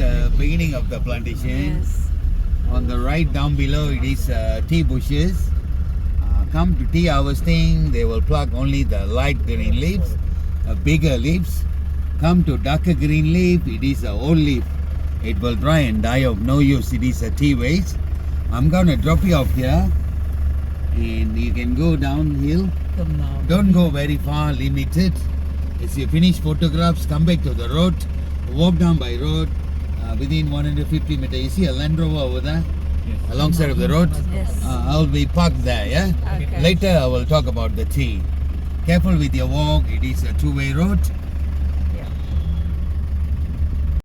the beginning of the plantation. Yes. On the right down below it is tea bushes. Come to tea harvesting, they will pluck only the light green leaves, bigger leaves. Come to darker green leaf, it is an old leaf. It will dry and die of no use. It is a tea waste. I'm gonna drop you off here and you can go downhill. Come now. Don't go very far, limited. As you finish photographs, come back to the road, walk down by road within 150 meters. You see a Land Rover over there? Yes. Alongside of the road? Yes. I'll be parked there, yeah? Okay. Later I will talk about the tea. Careful with your walk, it is a two-way road.